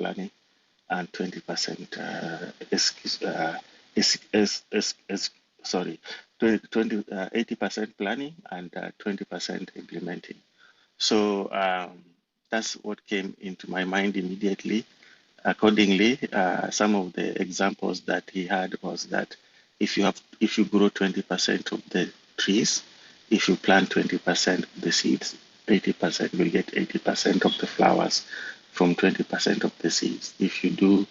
planning, and 20% sorry, 80% planning and 20% implementing. So that's what came into my mind immediately. Accordingly, some of the examples that he had was that if you grow 20% of the trees, if you plant 20% of the seeds, 80% will get 80% of the flowers from 20% of the seeds. If you do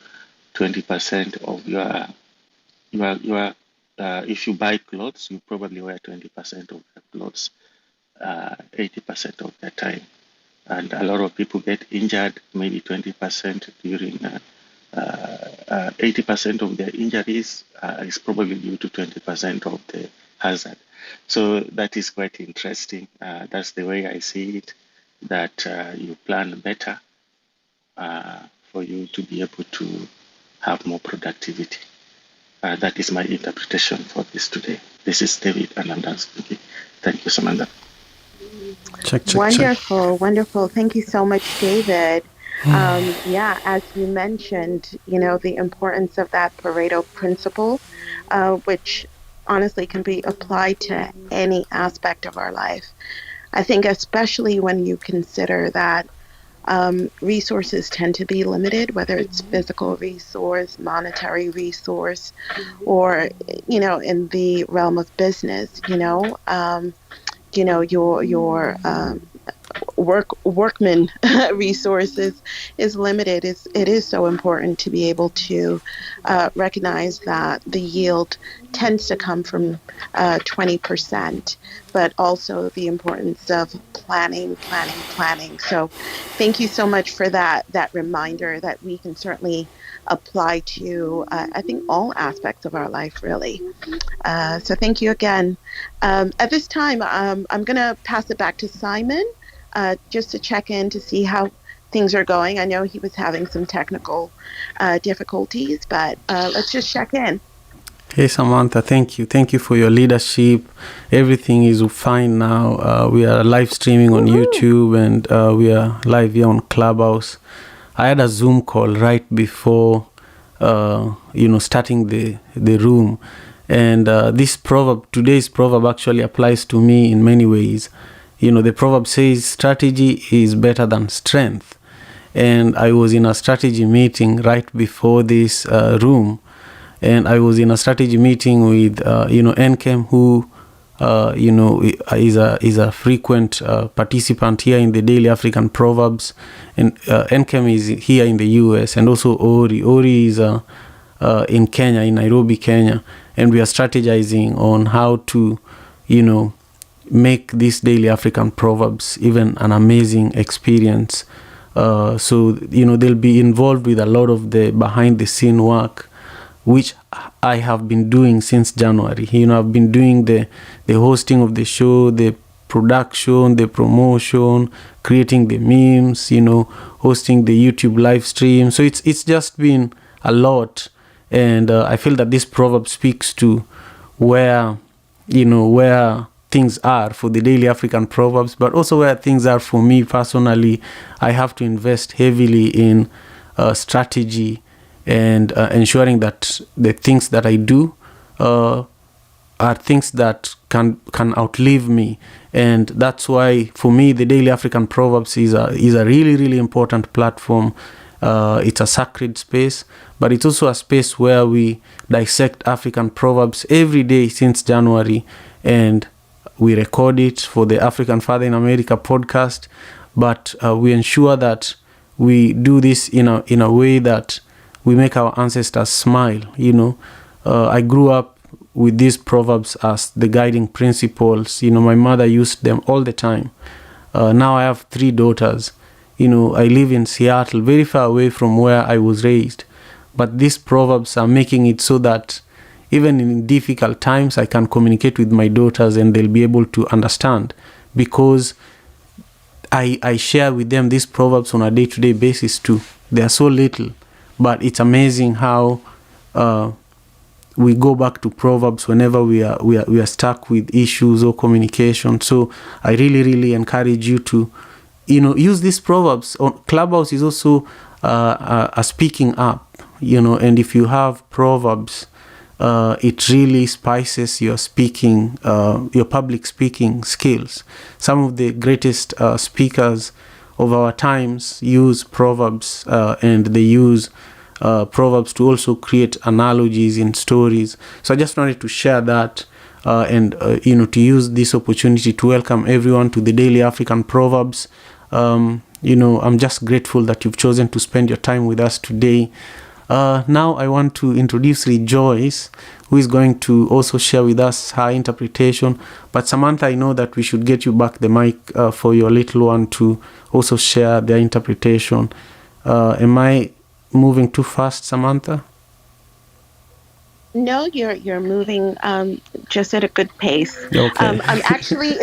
20% of your if you buy clothes, you probably wear 20% of the clothes 80% of the time. And a lot of people get injured, maybe 20% during 80% of their injuries is probably due to 20% of the hazard. So that is quite interesting. That's the way I see it, that you plan better for you to be able to have more productivity. That is my interpretation for this today. This is David Ananda speaking. Thank you, Samantha. Check. Wonderful. Thank you so much, David. As you mentioned, the importance of that Pareto principle, which honestly can be applied to any aspect of our life. I think especially when you consider that resources tend to be limited, whether it's physical resource, monetary resource, or, in the realm of business, your workman resources is limited. It is so important to be able to recognize that the yield tends to come from 20%, but also the importance of planning. So thank you so much for that reminder that we can certainly apply to, I think, all aspects of our life, really. So thank you again. At this time, I'm going to pass it back to Simon just to check in to see how things are going. I know he was having some technical difficulties, but let's just check in. Hey, Samantha, thank you. Thank you for your leadership. Everything is fine now. We are live streaming on YouTube, and we are live here on Clubhouse. I had a Zoom call right before, starting the room. And today's proverb actually applies to me in many ways. The proverb says strategy is better than strength. And I was in a strategy meeting right before this room. And I was in a strategy meeting with, NCAM, who, is a frequent participant here in the Daily African Proverbs. And NCAM is here in the US, and also Ori. Ori is in Kenya, in Nairobi, Kenya. And we are strategizing on how to, make these Daily African Proverbs even an amazing experience. So they'll be involved with a lot of the behind-the-scene work, which I have been doing since January. I've been doing the hosting of the show, the production, the promotion, creating the memes, hosting the YouTube live stream. So it's just been a lot. And I feel that this proverb speaks to where things are for the Daily African Proverbs, but also where things are for me personally. I have to invest heavily in strategy and ensuring that the things that I do are things that can outlive me. And that's why, for me, the Daily African Proverbs is a really, really important platform. It's a sacred space, but it's also a space where we dissect African proverbs every day since January, and we record it for the African Father in America podcast. But we ensure that we do this in a way that we make our ancestors smile. I grew up with these proverbs as the guiding principles. My mother used them all the time. Now I have 3 daughters. I live in Seattle, very far away from where I was raised. But these proverbs are making it so that even in difficult times, I can communicate with my daughters and they'll be able to understand, because I share with them these proverbs on a day-to-day basis too. They are so little, but it's amazing how we go back to proverbs whenever we are stuck with issues or communication. So I really, really encourage you to use these proverbs. Clubhouse is also speaking up, and if you have proverbs, it really spices your speaking, your public speaking skills. Some of the greatest speakers of our times use proverbs, and they use proverbs to also create analogies in stories. So I just wanted to share that, and to use this opportunity to welcome everyone to the Daily African Proverbs. I'm just grateful that you've chosen to spend your time with us today. Now I want to introduce Rejoice, who is going to also share with us her interpretation. But Samantha, I know that we should get you back the mic for your little one to also share their interpretation. Am I moving too fast, Samantha? No, you're moving just at a good pace. Okay. I'm actually,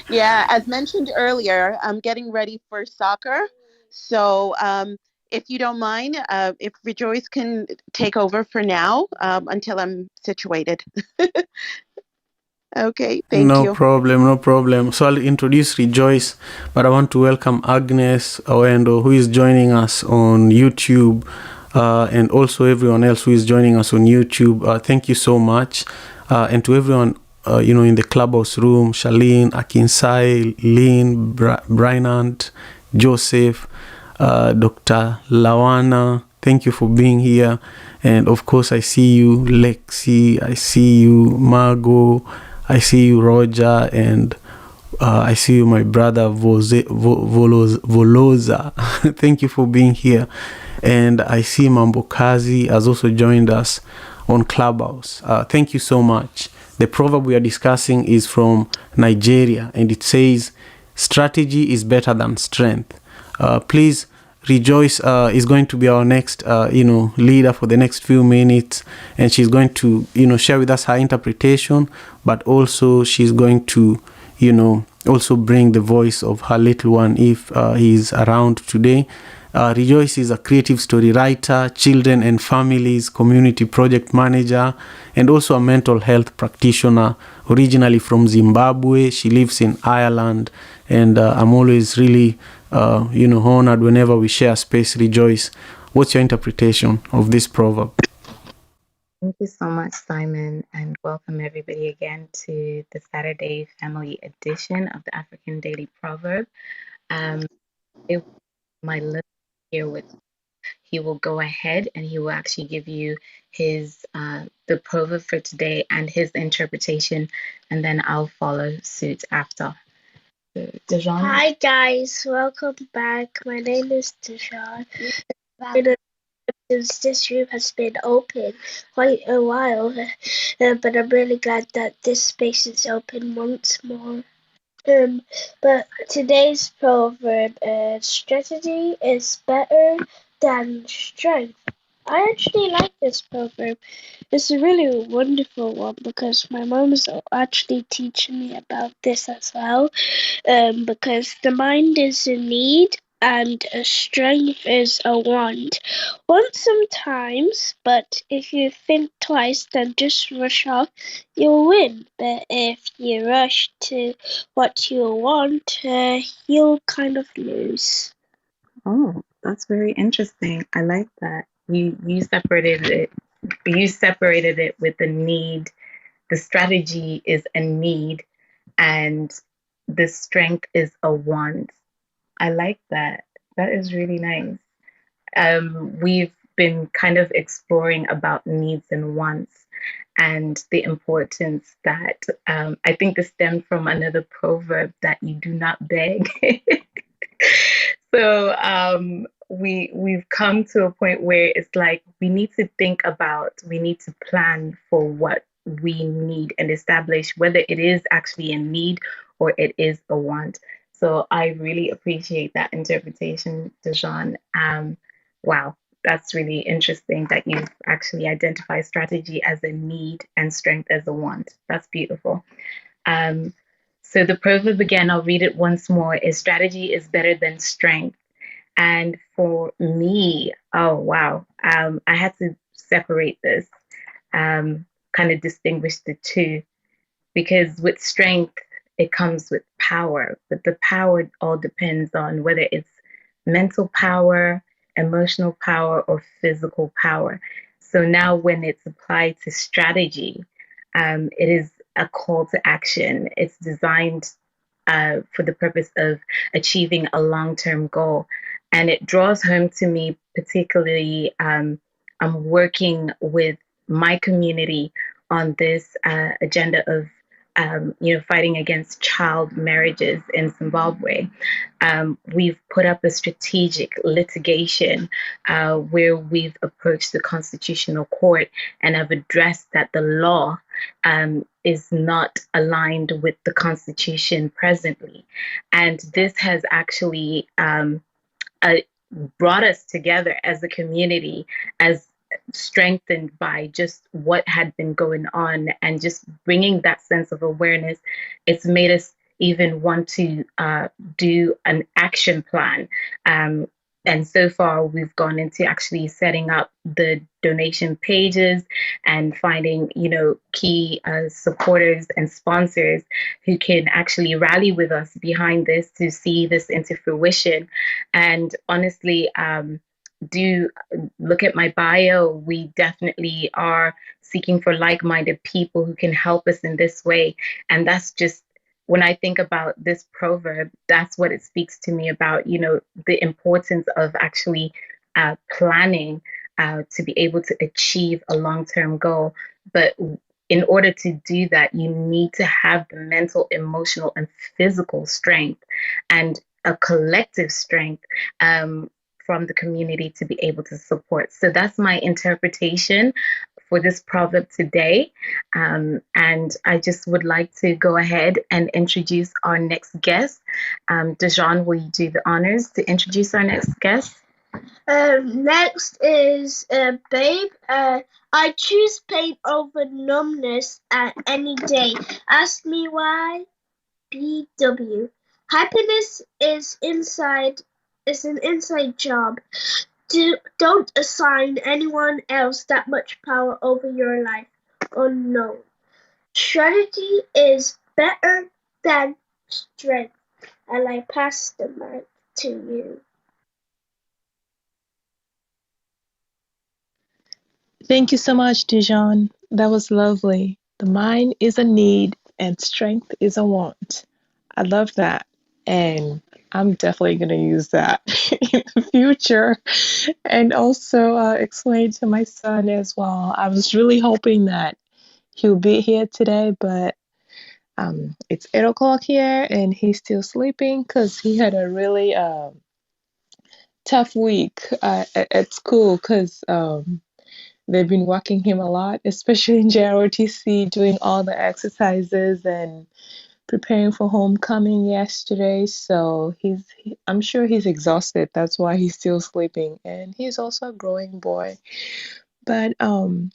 yeah, as mentioned earlier, I'm getting ready for soccer. So if you don't mind, if Rejoice can take over for now until I'm situated. Okay, thank No you. problem, no problem. So I'll introduce Rejoice, but I want to welcome Agnes Owendo, who is joining us on YouTube, and also everyone else who is joining us on YouTube. Thank you so much. And to everyone, in the Clubhouse room, Charlene, Akinsai, Lynn, Brinant, Joseph, Dr. Lawana, thank you for being here. And of course, I see you, Lexi, I see you, Margot, I see you, Roger, and I see you, my brother, Voloza. Thank you for being here. And I see Mambokazi has also joined us on Clubhouse. Thank you so much. The proverb we are discussing is from Nigeria, and it says, strategy is better than strength. Please, Rejoice is going to be our next, leader for the next few minutes, and she's going to, share with us her interpretation, but also she's going to, also bring the voice of her little one if he's around today. Rejoice is a creative story writer, children and families, community project manager, and also a mental health practitioner, originally from Zimbabwe. She lives in Ireland, and I'm always really honored whenever we share space. Rejoice, what's your interpretation of this proverb? Thank you so much, Simon, and welcome everybody again to the Saturday family edition of the African Daily Proverb. It, my listener here with he will go ahead and he will actually give you his the proverb for today and his interpretation, and then I'll follow suit after. Dejan? Hi guys, welcome back. My name is Dejan. Since this room has been open quite a while, but I'm really glad that this space is open once more. But today's proverb, strategy is better than strength. I actually like this proverb. It's a really wonderful one because my mom is actually teaching me about this as well. Because the mind is a need and a strength is a want. Want sometimes, but if you think twice, then just rush off, you'll win. But if you rush to what you want, you'll kind of lose. Oh, that's very interesting. I like that. You separated it. You separated it with the need. The strategy is a need, and the strength is a want. I like that. That is really nice. We've been kind of exploring about needs and wants and the importance that I think this stemmed from another proverb that you do not beg. So we've come to a point where it's like we need to we need to plan for what we need and establish whether it is actually a need or it is a want. So I really appreciate that interpretation, Dejan. Wow, that's really interesting that you've actually identified strategy as a need and strength as a want. That's beautiful. So the proverb again, I'll read it once more, is strategy is better than strength. And for me, oh wow, I had to separate this, kind of distinguish the two, because with strength, it comes with power, but the power all depends on whether it's mental power, emotional power or physical power. So now, when it's applied to strategy, it is a call to action. It's designed for the purpose of achieving a long term goal. And it draws home to me, particularly, I'm working with my community on this agenda of fighting against child marriages in Zimbabwe. We've put up a strategic litigation where we've approached the Constitutional Court and have addressed that the law is not aligned with the Constitution presently. And this has actually uh, brought us together as a community, as strengthened by just what had been going on and just bringing that sense of awareness. It's made us even want to do an action plan. And so far, we've gone into actually setting up the donation pages and finding, key supporters and sponsors who can actually rally with us behind this to see this into fruition. And honestly, do look at my bio. We definitely are seeking for like-minded people who can help us in this way. And that's just, when I think about this proverb, that's what it speaks to me about, the importance of actually planning to be able to achieve a long-term goal. But in order to do that, you need to have the mental, emotional, and physical strength and a collective strength from the community to be able to support. So that's my interpretation for this proverb today. And I just would like to go ahead and introduce our next guest. Dejan, will you do the honors to introduce our next guest? Next is Babe. I choose pain over numbness at any day. Ask me why. BW. Happiness is an inside job. Don't assign anyone else that much power over your life. Unknown. Strategy is better than strength. And I pass the mic to you. Thank you so much, Dijon. That was lovely. The mind is a need and strength is a want. I love that. And I'm definitely going to use that in the future and also explain to my son as well. I was really hoping that he'll be here today, but it's 8 o'clock here and he's still sleeping because he had a really tough week at school because they've been working him a lot, especially in JROTC, doing all the exercises and preparing for homecoming yesterday. So I'm sure he's exhausted. That's why he's still sleeping. And he's also a growing boy. But that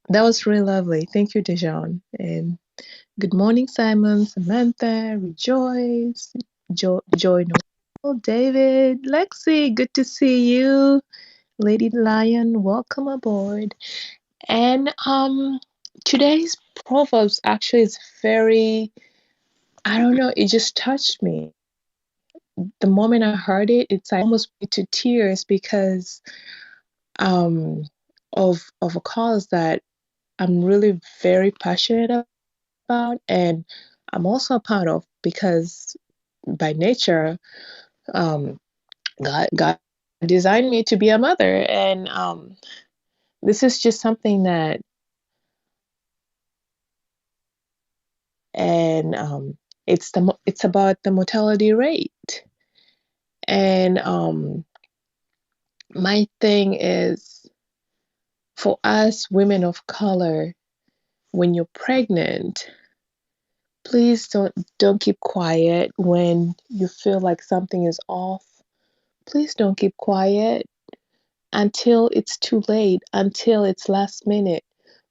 was really lovely. Thank you, Dijon. And good morning, Simon, Samantha, Rejoice, Joy Noel, David, Lexi, good to see you. Lady Lion, welcome aboard. And today's Proverbs actually is very, I don't know, it just touched me. The moment I heard it, it's like almost brought me to tears because of a cause that I'm really very passionate about and I'm also a part of because by nature, God designed me to be a mother, and this is just something that, and it's about the mortality rate, and my thing is for us women of color, when you're pregnant, please don't keep quiet when you feel like something is off. Please don't keep quiet until it's too late, until it's last minute.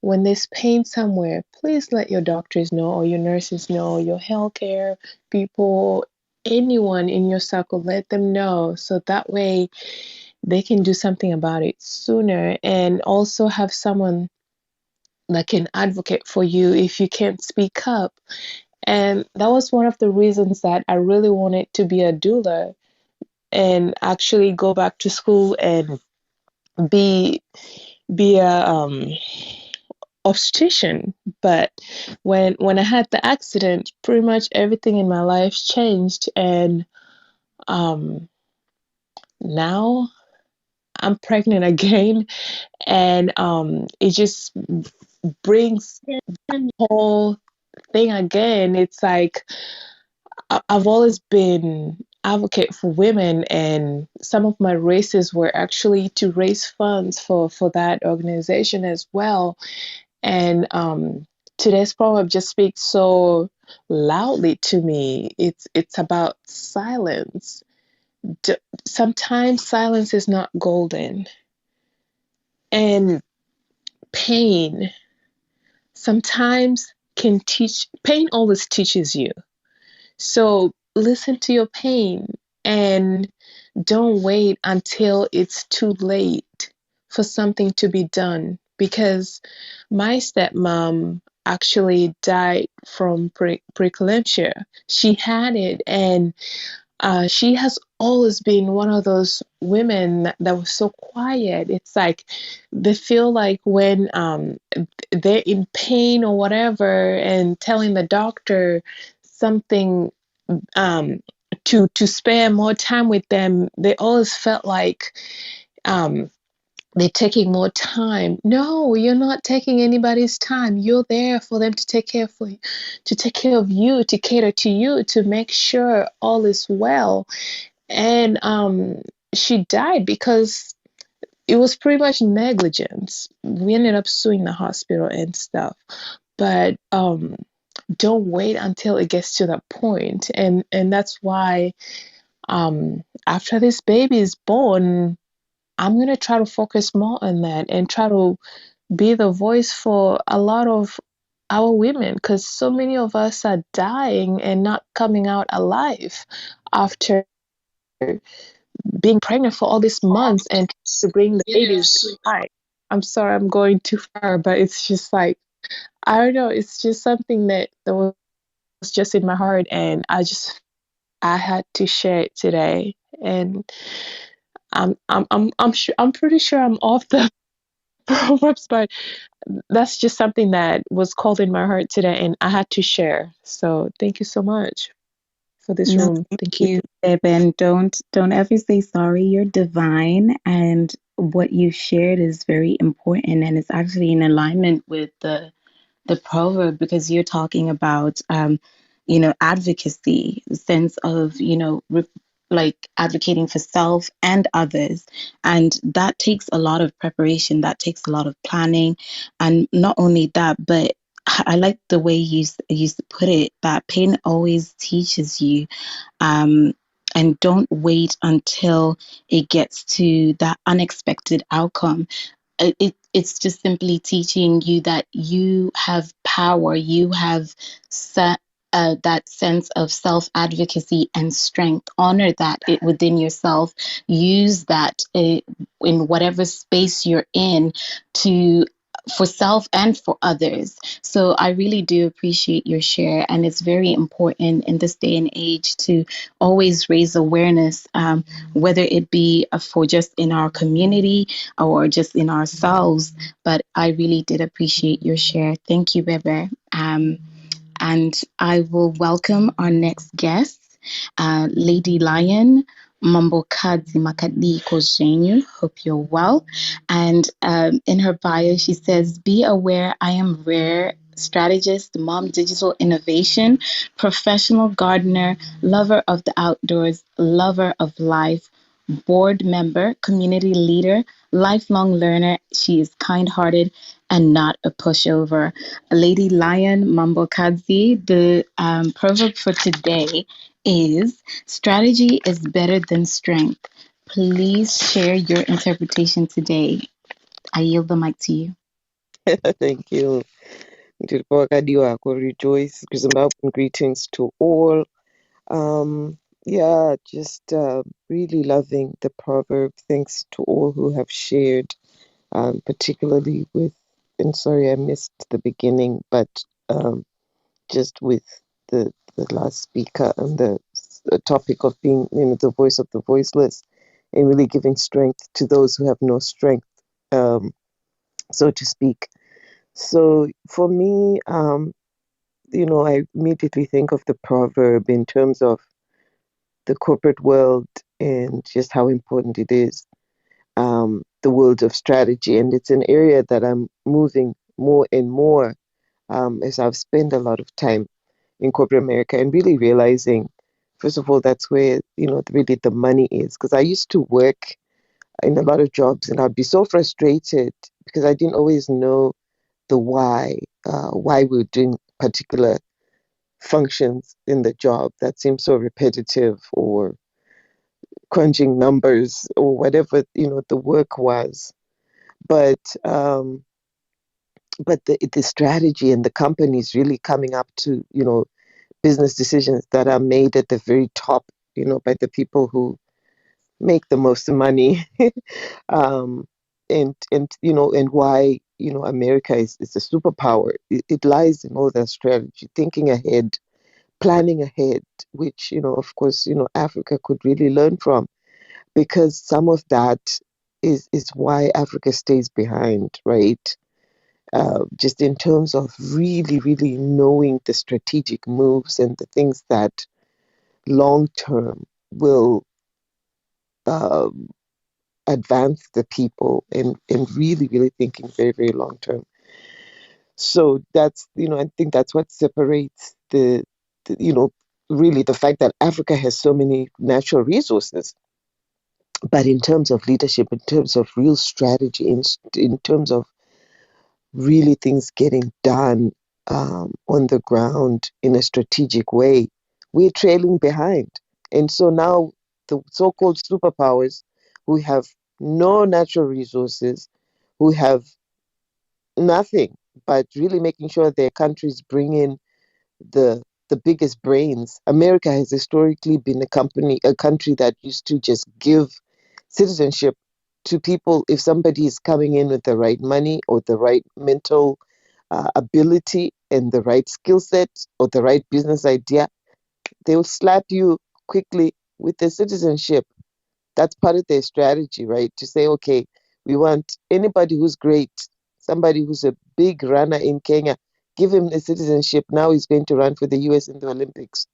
When there's pain somewhere, please let your doctors know or your nurses know, your healthcare people, anyone in your circle, let them know so that way they can do something about it sooner and also have someone that can advocate for you if you can't speak up. And that was one of the reasons that I really wanted to be a doula. and actually go back to school and be a obstetrician. But when I had the accident, pretty much everything in my life changed, and um, now I'm pregnant again, and it just brings the whole thing again. It's like I've always been advocate for women, and some of my races were actually to raise funds for that organization as well. And today's proverb just speaks so loudly to me. It's about silence. Sometimes silence is not golden, and pain sometimes can teach. Pain always teaches you. So listen to your pain and don't wait until it's too late for something to be done. Because my stepmom actually died from preeclampsia. She had it, and she has always been one of those women that was so quiet. It's like they feel like when they're in pain or whatever, and telling the doctor something um, to spare more time with them, they always felt like um, they're taking more time. No, you're not taking anybody's time. You're there for them to take care for you, to take care of you, to cater to you, to make sure all is well. And she died because it was pretty much negligence. We ended up suing the hospital and stuff. But don't wait until it gets to that point. And that's why after this baby is born, I'm going to try to focus more on that and try to be the voice for a lot of our women, because so many of us are dying and not coming out alive after being pregnant for all these months and to bring the babies by. I'm sorry, I'm going too far, but it's just like, I don't know, it's just something that was just in my heart, and I had to share it today. And I'm pretty sure I'm off the proverbs, but that's just something that was called in my heart today, and I had to share. So thank you so much for this No, room. thank Thank you. you, Eben. Don't ever say sorry. You're divine, and what you shared is very important, and it's actually in alignment with the proverb, because you're talking about advocacy, the sense of like advocating for self and others, and that takes a lot of preparation, that takes a lot of planning. And not only that, but I like the way you used to put it, that pain always teaches you, um, and don't wait until it gets to that unexpected outcome. It's just simply teaching you that you have power, you have that sense of self advocacy and strength. Honor that it within yourself. Use that in whatever space you're in to for self and for others. So I really do appreciate your share, and it's very important in this day and age to always raise awareness, whether it be for just in our community or just in ourselves. But I really did appreciate your share. Thank you, Bebe. And I will welcome our next guest, Lady Lion Mambokazi Makadi Kozenyu. Hope you're well. And in her bio, she says, "Be aware I am rare." Strategist, mom, digital innovation, professional gardener, lover of the outdoors, lover of life, board member, community leader, lifelong learner. She is kind hearted and not a pushover. Lady Lion Mambokazi, the proverb for today is strategy is better than strength. Please share your interpretation today. I yield the mic to you. Thank you. Rejoice. Greetings to all. Just really loving the proverb. Thanks to all who have shared, particularly with, and sorry I missed the beginning, but just with the last speaker and the topic of being, the voice of the voiceless, and really giving strength to those who have no strength, so to speak. So for me, I immediately think of the proverb in terms of the corporate world and just how important it is, the world of strategy. And it's an area that I'm moving more and more, as I've spent a lot of time in corporate America and really realizing, first of all, that's where, really the money is. Because I used to work in a lot of jobs and I'd be so frustrated because I didn't always know the why we were doing particular functions in the job that seemed so repetitive, or crunching numbers, or whatever, the work was. But the strategy and the companies really coming up to, business decisions that are made at the very top, by the people who make the most money. um, and why, America is a superpower. It lies in all that strategy, thinking ahead, planning ahead, which, of course, Africa could really learn from, because some of that is why Africa stays behind, right? Just in terms of really, really knowing the strategic moves and the things that long term will um, advance the people, and really, really thinking very, very long term. So that's, I think that's what separates the really the fact that Africa has so many natural resources. But in terms of leadership, in terms of real strategy, in terms of really things getting done, on the ground in a strategic way, we're trailing behind. And so now the so-called superpowers, who have no natural resources, who have nothing, but really making sure their countries bring in the biggest brains. America has historically been a country that used to just give citizenship to people if somebody is coming in with the right money, or the right mental ability, and the right skill set, or the right business idea. They will slap you quickly with their citizenship. That's part of their strategy, right? To say, okay, we want anybody who's great, somebody who's a big runner in Kenya, give him the citizenship. Now he's going to run for the US in the Olympics.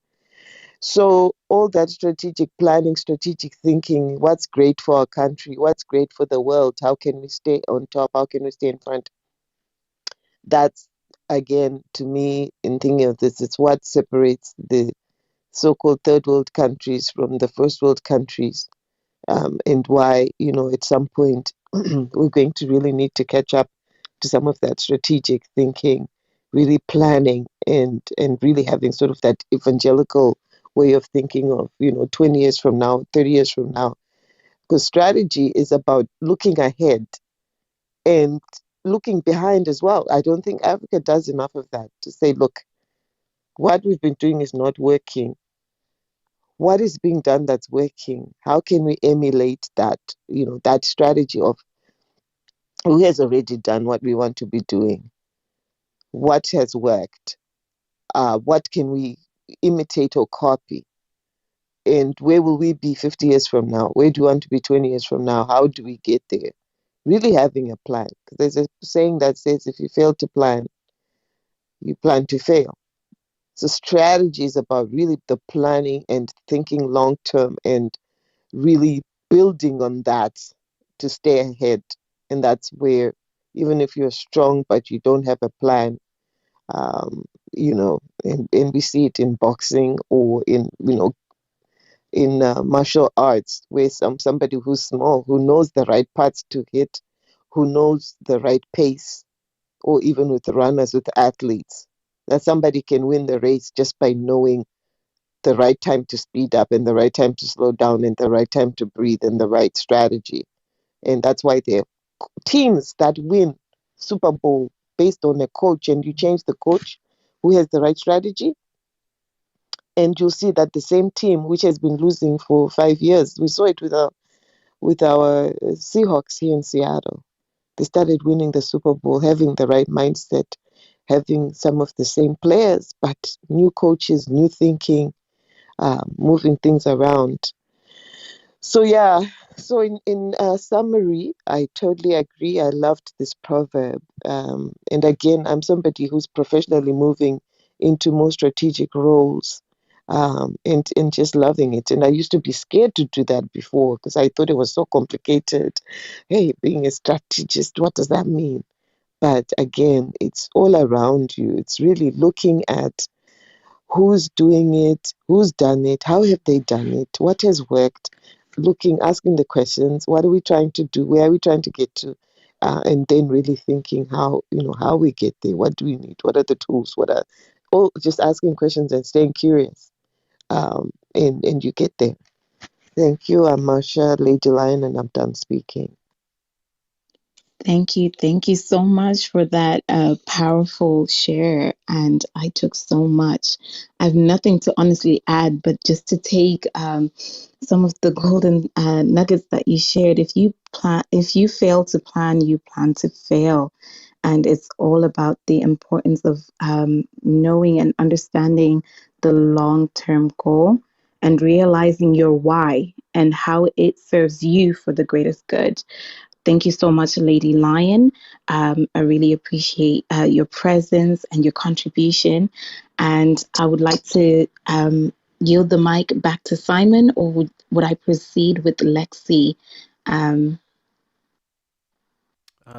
So all that strategic planning, strategic thinking, what's great for our country, what's great for the world, how can we stay on top, how can we stay in front? That's, again, to me, in thinking of this, it's what separates the so-called third world countries from the first world countries, and why, at some point we're going to really need to catch up to some of that strategic thinking, really planning, and really having sort of that evangelical way of thinking of, 20 years from now, 30 years from now. Because strategy is about looking ahead and looking behind as well. I don't think Africa does enough of that, to say, look, what we've been doing is not working. What is being done that's working? How can we emulate that, that strategy of who has already done what we want to be doing? What has worked? What can we imitate or copy? And where will we be 50 years from now? Where do we want to be 20 years from now? How do we get there? Really having a plan. Because there's a saying that says, if you fail to plan, you plan to fail. So strategy is about really the planning and thinking long term, and really building on that to stay ahead. And that's where, even if you're strong but you don't have a plan, and we see it in boxing, or in martial arts, where somebody who's small, who knows the right parts to hit, who knows the right pace, or even with runners, with athletes, that somebody can win the race just by knowing the right time to speed up, and the right time to slow down, and the right time to breathe, and the right strategy. And that's why there are teams that win Super Bowl based on a coach, and you change the coach who has the right strategy, and you'll see that the same team which has been losing for 5 years, we saw it with our Seahawks here in Seattle. They started winning the Super Bowl, having the right mindset, having some of the same players, but new coaches, new thinking, moving things around. So yeah, so in summary, I totally agree. I loved this proverb, and again, I'm somebody who's professionally moving into more strategic roles, and just loving it. And I used to be scared to do that before because I thought it was so complicated. Hey, being a strategist, what does that mean? But again, it's all around you. It's really looking at who's doing it, who's done it, how have they done it, what has worked, looking, asking the questions, what are we trying to do, where are we trying to get to, and then really thinking how we get there, what do we need, what are the tools, what are, all just asking questions and staying curious, and you get there. Thank you. I'm Marsha, Lady Lion, and I'm done speaking. Thank you. Thank you so much for that powerful share. And I took so much. I have nothing to honestly add, but just to take some of the golden nuggets that you shared. If you fail to plan, you plan to fail. And it's all about the importance of knowing and understanding the long-term goal and realizing your why and how it serves you for the greatest good. Thank you so much, Lady Lion. I really appreciate your presence and your contribution. And I would like to yield the mic back to Simon, or would I proceed with Lexi?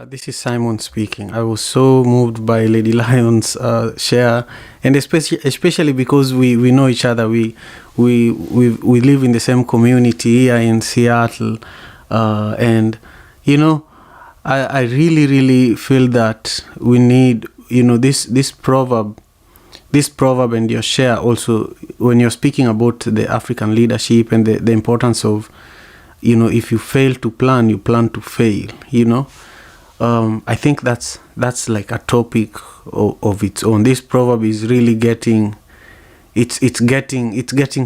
This is Simon speaking. I was so moved by Lady Lion's share, and especially because we know each other. We live in the same community here in Seattle, and I really feel that we need this proverb. This proverb and your share also, when you're speaking about the African leadership and the importance of, if you fail to plan, you plan to fail. I think that's like a topic of its own. This proverb is really getting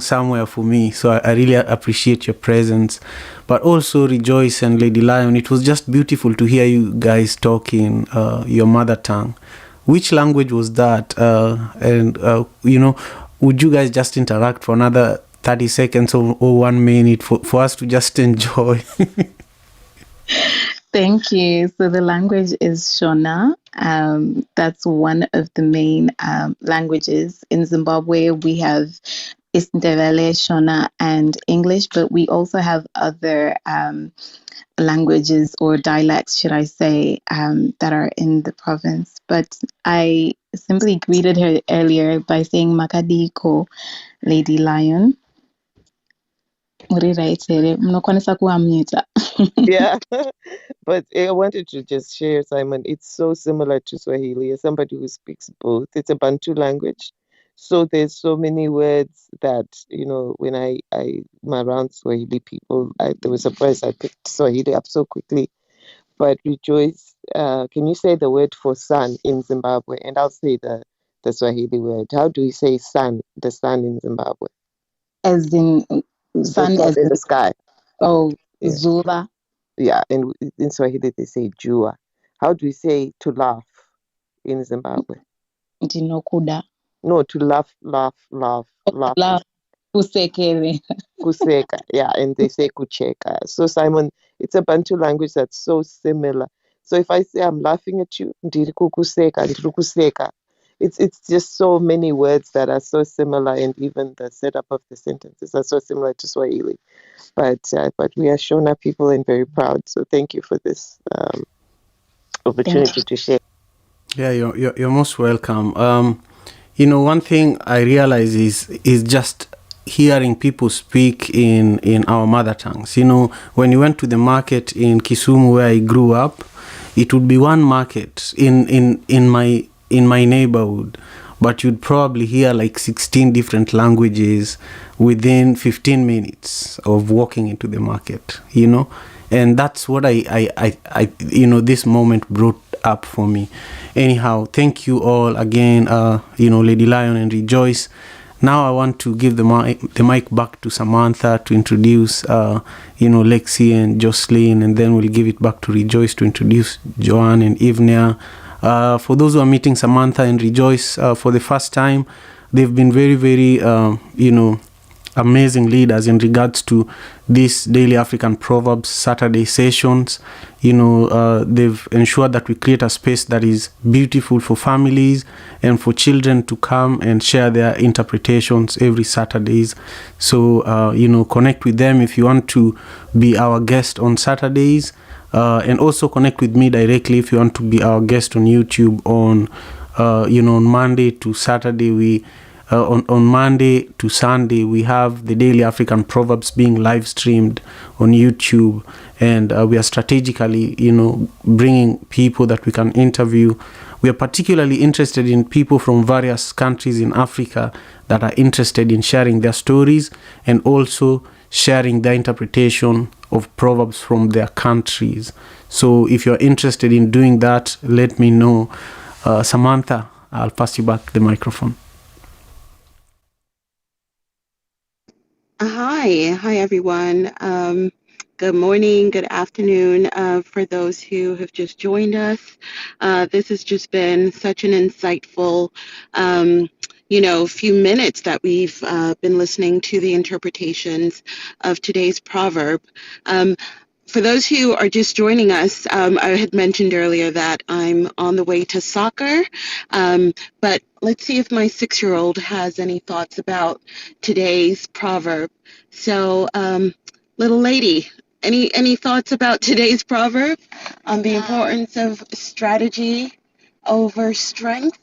somewhere for me. So I really appreciate your presence, but also Rejoice and Lady Lion. It was just beautiful to hear you guys talking your mother tongue. Which language was that? Would you guys just interact for another 30 seconds or 1 minute for us to just enjoy? Thank you. So the language is Shona. That's one of the main languages. In Zimbabwe, we have Isindebele, Shona, and English, but we also have other languages or dialects, should I say, that are in the province. But I simply greeted her earlier by saying Makadiko, Lady Lion. Yeah, but I wanted to just share, Simon, it's so similar to Swahili. As somebody who speaks both, it's a Bantu language. So there's so many words that, when I'm around Swahili people, they were surprised I picked Swahili up so quickly. But Rejoice, can you say the word for sun in Zimbabwe? And I'll say the Swahili word. How do we say sun, the sun in Zimbabwe? As in sun, as in the sky. Oh, Yeah. Zula. Yeah, and in Swahili they say jua. How do we say to laugh in Zimbabwe? Ndinokuda. No, to laugh. Kusekere. Kuseka, yeah, and they say kucheka. So Simon, it's a Bantu language that's so similar. So if I say I'm laughing at you, ndiri kukuseka, ndiri kuseka. It's just so many words that are so similar, and even the setup of the sentences are so similar to Swahili. But we are Shona people and very proud. So thank you for this opportunity to share. Yeah, you're most welcome. One thing I realize is just hearing people speak in our mother tongues. When you went to the market in Kisumu where I grew up, it would be one market in my neighborhood, but you'd probably hear like 16 different languages within 15 minutes of walking into the market, and that's what I this moment brought up for me. Anyhow, thank you all again, Lady Lion and Rejoice. Now I want to give the mic back to Samantha to introduce, Lexi and Jocelyn, and then we'll give it back to Rejoice to introduce Joanne and Ivnia. For those who are meeting Samantha and Rejoice for the first time, they've been very, very, amazing leaders in regards to these daily African Proverbs Saturday sessions. They've ensured that we create a space that is beautiful for families and for children to come and share their interpretations every Saturdays. So, connect with them if you want to be our guest on Saturdays, and also connect with me directly if you want to be our guest on YouTube on Monday to Saturday. On Monday to Sunday, we have the Daily African Proverbs being live streamed on YouTube, and we are strategically, bringing people that we can interview. We are particularly interested in people from various countries in Africa that are interested in sharing their stories and also sharing their interpretation of proverbs from their countries. So if you're interested in doing that, let me know. Samantha, I'll pass you back the microphone. Hi everyone. Good morning, good afternoon for those who have just joined us. This has just been such an insightful, few minutes that we've been listening to the interpretations of today's proverb. For those who are just joining us, I had mentioned earlier that I'm on the way to soccer, but let's see if my 6-year-old has any thoughts about today's proverb. So, little lady, any thoughts about today's proverb on the importance of strategy over strength?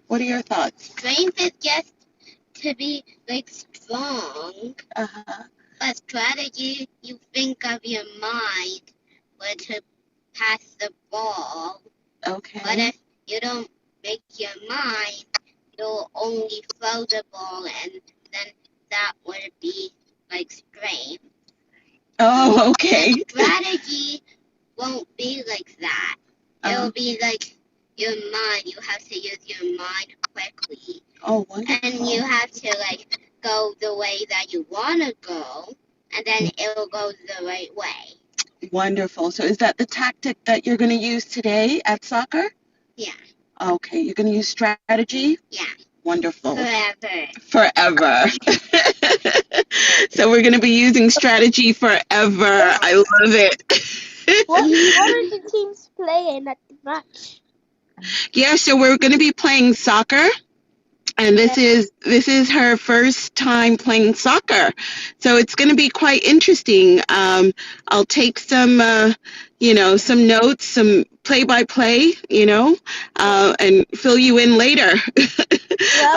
What are your thoughts? Strength is just to be like strong. But strategy, you think of your mind where to pass the ball. Okay. But if you don't make your mind, you'll only throw the ball, and then that would be like strength. Oh, okay. And strategy won't be like that. It'll be like your mind. You have to use your mind quickly. Oh, wonderful. And you have to like go the way that you want to go, and then it'll go the right way. Wonderful. So is that the tactic that you're going to use today at soccer? Yeah. Okay. You're going to use strategy? Yeah. Wonderful. Forever. So we're going to be using strategy forever. I love it. What are the teams playing at the match? Yeah, so we're going to be playing soccer. And this is her first time playing soccer, so it's going to be quite interesting. I'll take some some notes, some play-by-play, and fill you in later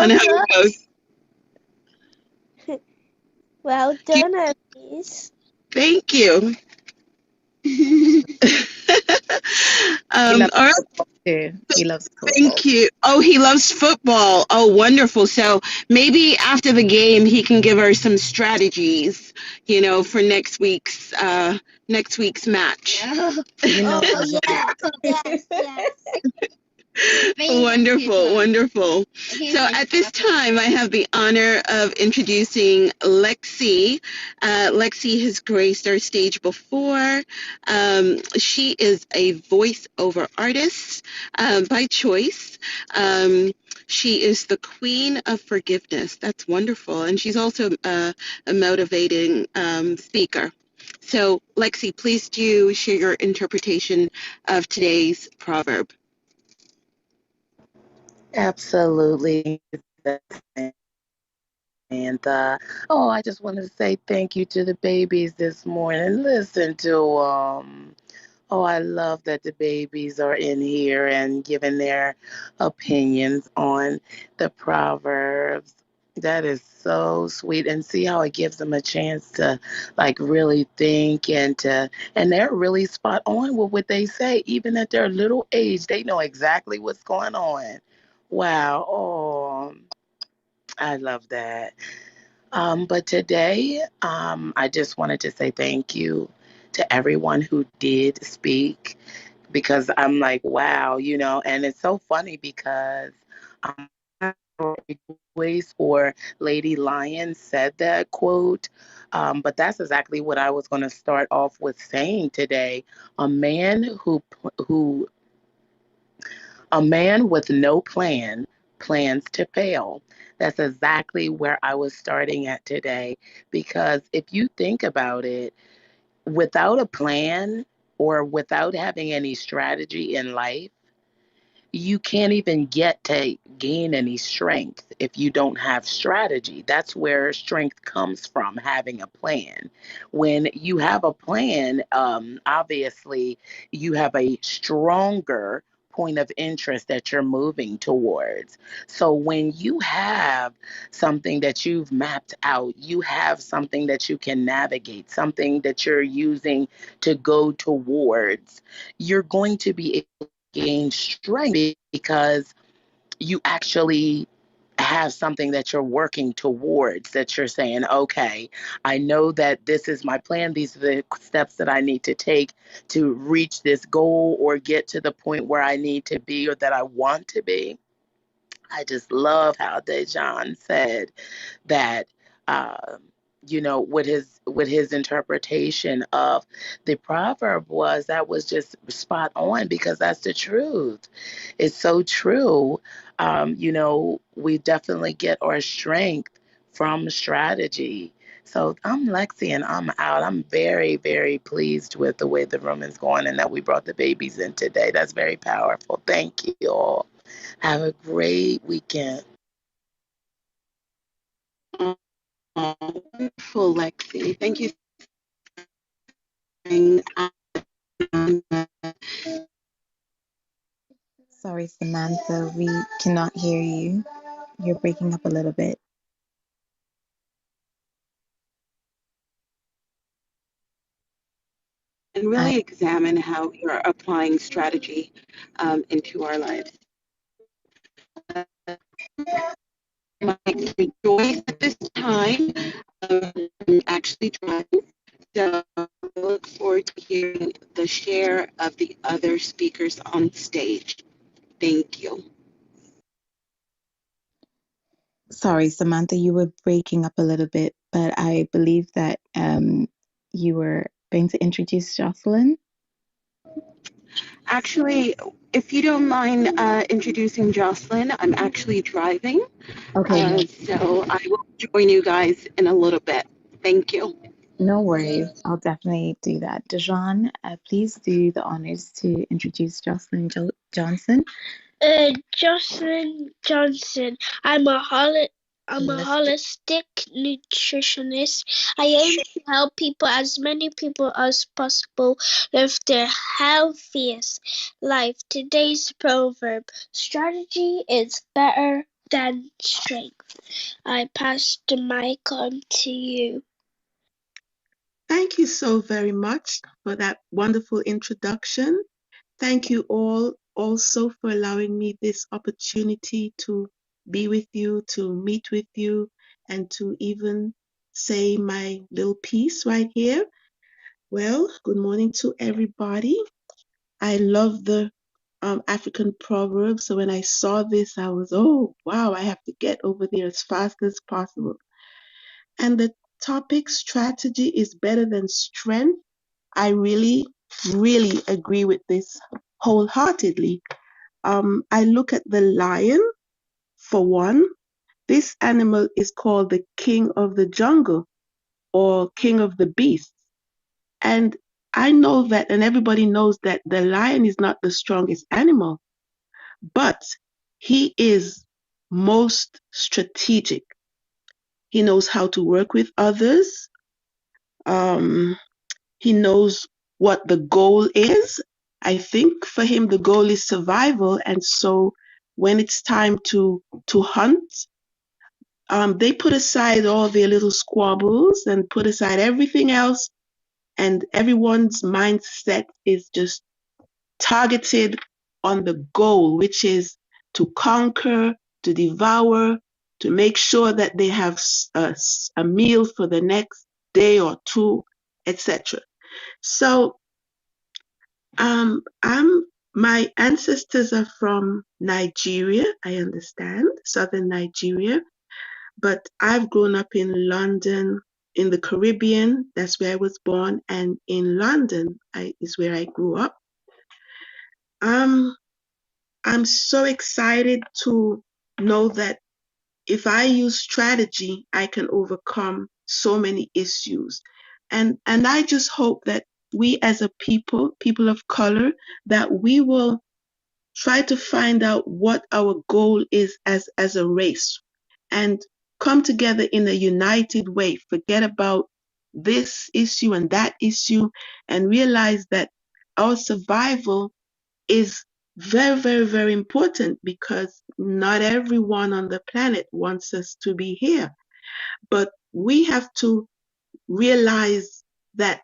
on how it goes. Well done, Elise. Thank you. All right. He loves football. Thank you. Oh, he loves football. Oh, wonderful. So maybe after the game, he can give her some strategies, for next week's match. Yes. Wonderful. So at this time, I have the honor of introducing Lexi. Lexi has graced our stage before. She is a voiceover artist by choice. She is the queen of forgiveness. That's wonderful. And she's also a motivating speaker. So, Lexi, please do share your interpretation of today's proverb. Absolutely. And I just wanted to say thank you to the babies this morning. Listen to them. I love that the babies are in here and giving their opinions on the Proverbs. That is so sweet, and see how it gives them a chance to really think and they're really spot on with what they say. Even at their little age, they know exactly what's going on. Wow. Oh, I love that. But today, I just wanted to say thank you to everyone who did speak, because I'm like, wow, and it's so funny because Joyce or Lady Lion said that quote, but that's exactly what I was going to start off with saying today. A man who a man with no plan plans to fail. That's exactly where I was starting at today. Because if you think about it, without a plan or without having any strategy in life, you can't even get to gain any strength if you don't have strategy. That's where strength comes from, having a plan. When you have a plan, obviously, you have a stronger point of interest that you're moving towards. So when you have something that you've mapped out, you have something that you can navigate, something that you're using to go towards, you're going to be gain strength because you actually have something that you're working towards, that you're saying, okay, I know that this is my plan. These are the steps that I need to take to reach this goal or get to the point where I need to be or that I want to be. I just love how Dejan said that, um, with his interpretation of the proverb, was just spot on, because that's the truth. It's so true. We definitely get our strength from strategy. So I'm Lexi and I'm out. I'm very, very pleased with the way the room is going and that we brought the babies in today. That's very powerful. Thank you all. Have a great weekend. Oh, wonderful, Lexi. Thank you. For sharing. Sorry, Samantha, we cannot hear you. You're breaking up a little bit. And really examine how you're applying strategy into our lives. Might rejoice at this time. I'm actually driving, so I look forward to hearing the share of the other speakers on stage. Thank you. Sorry, Samantha, you were breaking up a little bit, but I believe that you were going to introduce Jocelyn. Actually, if you don't mind introducing Jocelyn, I'm actually driving. Okay, So I will join you guys in a little bit. Thank you. no worries. I'll definitely do that. Dejan, please do the honors to introduce Jocelyn Johnson. Jocelyn Johnson. I'm a holistic nutritionist. I aim to help people, as many people as possible, live their healthiest life. Today's proverb: strategy is better than strength. I pass the mic on to you. Thank you so very much for that wonderful introduction. Thank you all also for allowing me this opportunity to be with you, to meet with you, and to even say my little piece right here. Well, good morning to everybody. I love the African proverb. So when I saw this, I was, oh, wow, I have to get over there as fast as possible. And the topic strategy is better than strength. I really, really agree with this wholeheartedly. I look at the lion for one. This animal is called the king of the jungle or king of the beasts. And I know that, and everybody knows that the lion is not the strongest animal, but he is most strategic. He knows how to work with others. Um, he knows what the goal is. I think for him, the goal is survival. And so when it's time to hunt, they put aside all their little squabbles and put aside everything else. And everyone's mindset is just targeted on the goal, which is to conquer, to devour, to make sure that they have a meal for the next day or two, etc. So my ancestors are from Nigeria, I understand, southern Nigeria, but I've grown up in London, in the Caribbean. That's where I was born, and in London is where I grew up. I'm so excited to know that if I use strategy, I can overcome so many issues. And I just hope that we as a people of color, that we will try to find out what our goal is as a race and come together in a united way. Forget about this issue and that issue and realize that our survival is very, very, very important because not everyone on the planet wants us to be here. But we have to realize that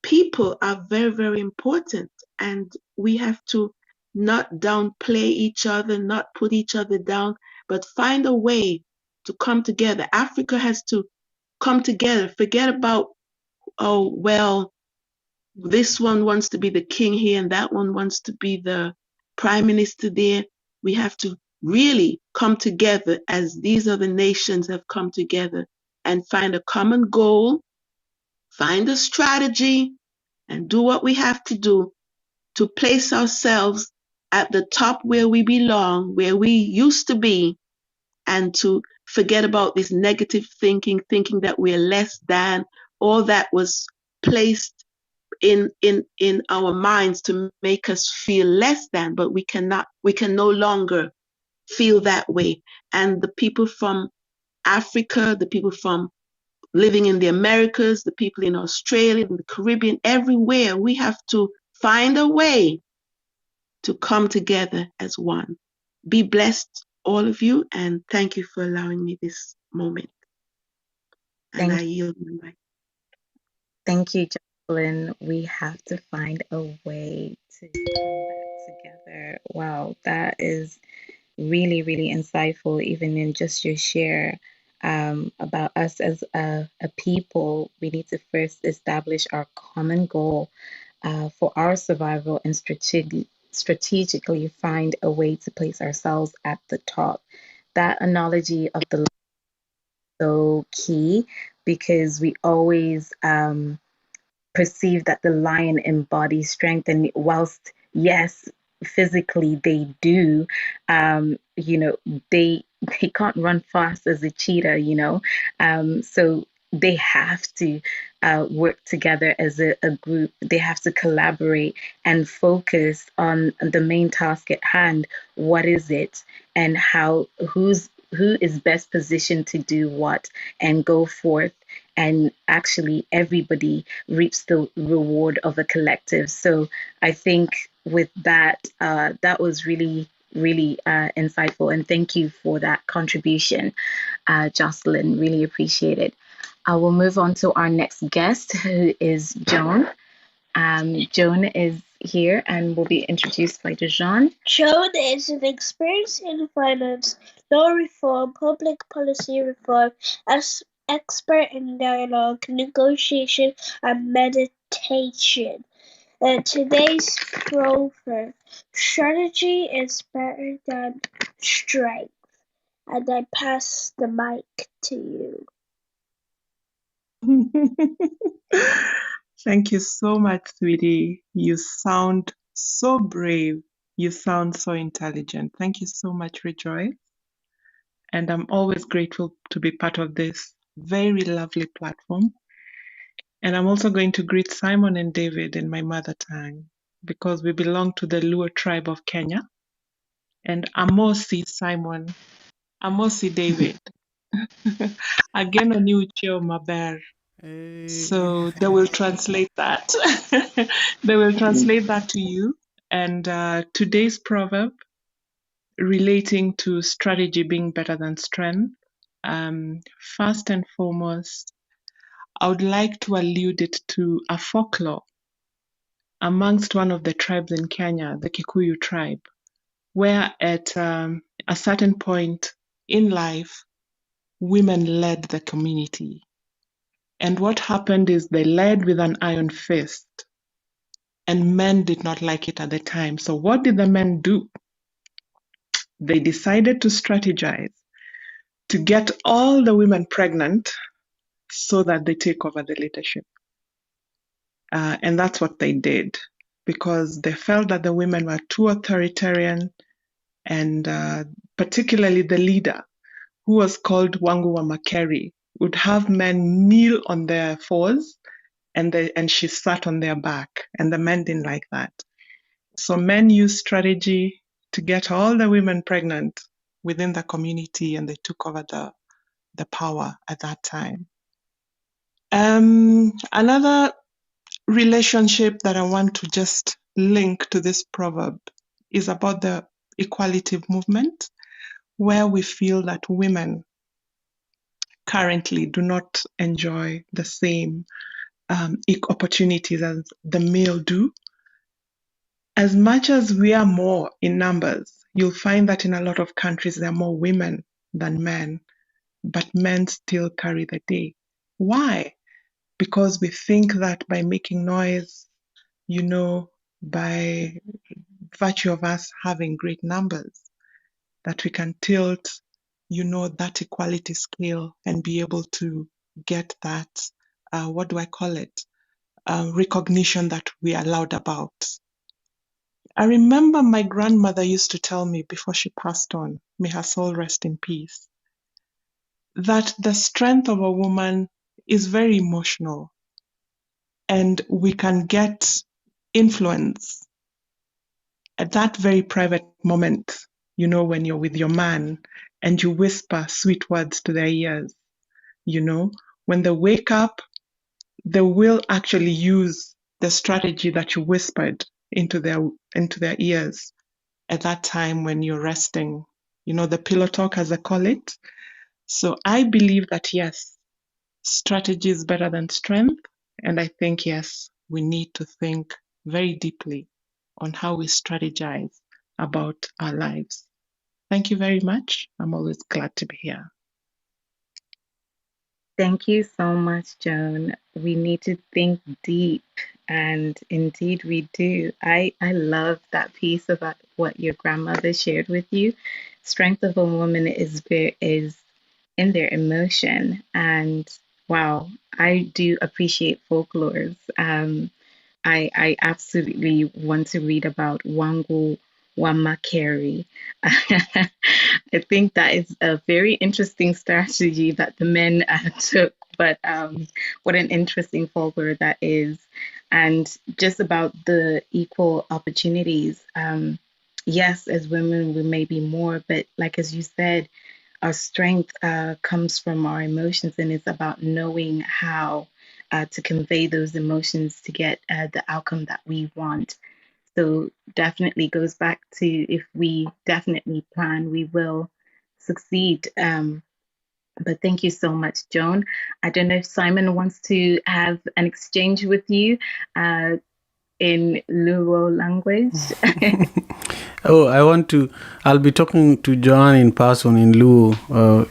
people are very, very important and we have to not downplay each other, not put each other down, but find a way to come together. Africa has to come together. Forget about, oh, well, this one wants to be the king here and that one wants to be the prime minister there. We have to really come together as these other nations have come together and find a common goal, find a strategy, and do what we have to do to place ourselves at the top where we belong, where we used to be, and to forget about this negative thinking, thinking that we're less than. All that was placed in our minds to make us feel less than, but we can no longer feel that way. And the people from Africa, the people from living in the Americas, the people in Australia, in the Caribbean, everywhere, we have to find a way to come together as one. Be blessed, all of you, and thank you for allowing me this moment. And I Thank, yield my mic. thank you, Jocelyn. We have to find a way to come back together. Wow, that is really, really insightful, even in just your share about us as a people. We need to first establish our common goal for our survival and strategically find a way to place ourselves at the top. That analogy of the so key because we always perceive that the lion embodies strength, and whilst yes, physically they do, you know, they can't run fast as a cheetah, you know, so they have to work together as a group. They have to collaborate and focus on the main task at hand. What is it, and who is best positioned to do what, and go forth, and actually everybody reaps the reward of a collective. So I think with that, that was really, really insightful. And thank you for that contribution, Jocelyn. Really appreciate it. I will move on to our next guest, who is Joan. Joan is here and will be introduced by Dejan. Joan is an expert in finance, law reform, public policy reform, as expert in dialogue, negotiation, and meditation. Today's proverb: strategy is better than strength. And I pass the mic to you. Thank you so much, sweetie. You sound so brave. You sound so intelligent. Thank you so much, Rejoice. And I'm always grateful to be part of this very lovely platform. And I'm also going to greet Simon and David in my mother tongue because we belong to the Luo tribe of Kenya. And Amosi Simon, Amosi David. Again, on you, Chio Maber. Hey. So they will translate that. They will translate that to you. And today's proverb relating to strategy being better than strength. First and foremost, I would like to allude it to a folklore amongst one of the tribes in Kenya, the Kikuyu tribe, where at a certain point in life, women led the community. And what happened is they led with an iron fist, and men did not like it at the time. So what did the men do? They decided to strategize to get all the women pregnant so that they take over the leadership. And that's what they did because they felt that the women were too authoritarian, and particularly the leader, who was called Wangu wa Makeri, would have men kneel on their fours, and she sat on their back, and the men didn't like that. So men used strategy to get all the women pregnant within the community, and they took over the power at that time. Another relationship that I want to just link to this proverb is about the equality movement, where we feel that women currently do not enjoy the same opportunities as the male do. As much as we are more in numbers, you'll find that in a lot of countries there are more women than men, but men still carry the day. Why? Because we think that by making noise, by virtue of us having great numbers, that we can tilt, that equality scale and be able to get that, what do I call it, recognition that we are loud about. I remember my grandmother used to tell me before she passed on, may her soul rest in peace, that the strength of a woman is very emotional, and we can get influence at that very private moment, when you're with your man and you whisper sweet words to their ears. When they wake up, they will actually use the strategy that you whispered into their ears at that time when you're resting. The pillow talk, as I call it. So I believe that yes, strategy is better than strength. And I think, yes, we need to think very deeply on how we strategize about our lives. Thank you very much. I'm always glad to be here. Thank you so much, Joan. We need to think deep, and indeed we do. I love that piece about what your grandmother shared with you. Strength of a woman is in their emotion, and wow, I do appreciate folklores. I absolutely want to read about Wangu Wamakeri. I think that is a very interesting strategy that the men took, but what an interesting folklore that is. And just about the equal opportunities. Yes, as women, we may be more, but like as you said, our strength comes from our emotions, and it's about knowing how to convey those emotions to get the outcome that we want. So definitely goes back to, if we definitely plan, we will succeed. But thank you so much, Joan. I don't know if Simon wants to have an exchange with you in Luo language. I'll be talking to Joan in person in Luo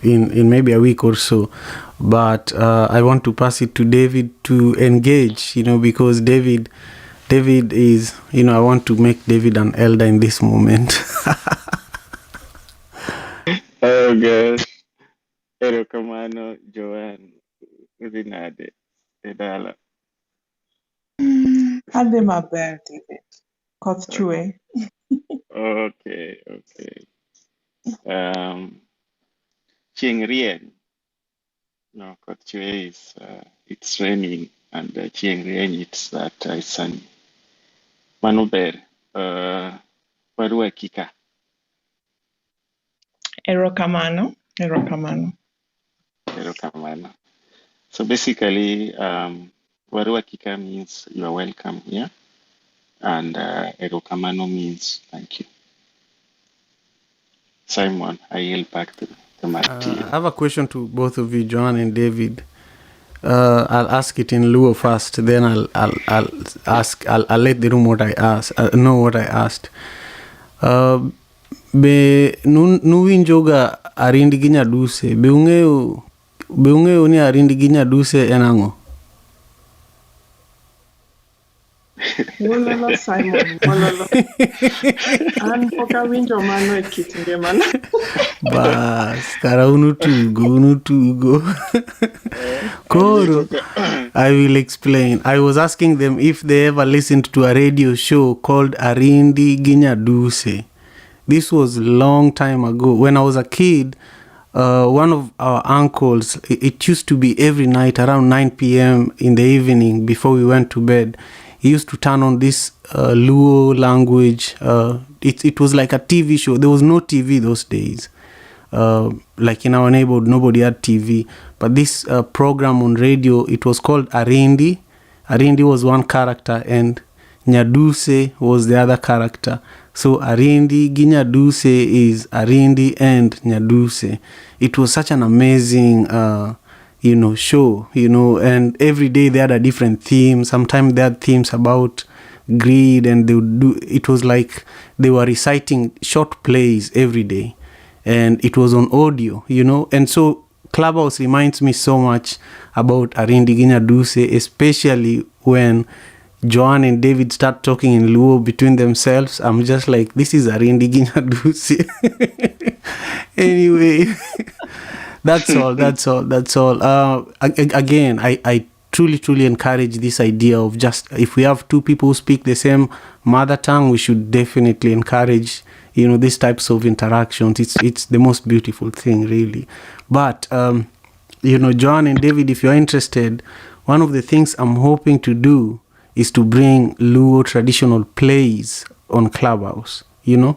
in maybe a week or so. But I want to pass it to David to engage, because David is, I want to make David an elder in this moment. Oh gosh. Erokamano, Joanne. Urinade. Edala. Ade maber, David. Koth chue. Okay. Chieng rien. No, koth chue is it's raining, and chieng rien, it's that it's sunny. Manuber. Barua kika. Erokamano. Erokamano. So basically, Barua kika means you are welcome here, and Erokamano means thank you. Simon, I yield back to Marty. I have a question to both of you, Joan and David. I'll ask it in Luo first, then I'll let the room know what I asked. Be nuwinjoga arindi gi nyaduse, be ung'eyo ni arindi gi nyaduse en ang'o? Wololo Simon, wololo. An pok awinjo mano e kit ngimana. Bas, kara unutugo. Koro, I will explain. I was asking them if they ever listened to a radio show called Arindi gi Nyaduse. This was a long time ago. When I was a kid, one of our uncles, it used to be every night around 9 p.m. in the evening before we went to bed. He used to turn on this Luo language. It was like a TV show. There was no TV those days. Like in our neighborhood, nobody had TV. But this program on radio, it was called Arindi. Arindi was one character and Nyaduse was the other character. So Arindi, Ginyaduse is Arindi and Nyaduse. It was such an amazing, show, and every day they had a different theme. Sometimes they had themes about greed, and they would do, it was like they were reciting short plays every day. And it was on audio, and so Clubhouse reminds me so much about Arindi Ginyaduse, especially when Joanne and David start talking in Luo between themselves. I'm just like, this is Arindi Ginyaduse. Anyway, that's all. Again, I truly encourage this idea of just, if we have two people who speak the same mother tongue, we should definitely encourage these types of interactions. It's the most beautiful thing, really. But John and David, if you're interested, one of the things I'm hoping to do is to bring Luo traditional plays on Clubhouse. So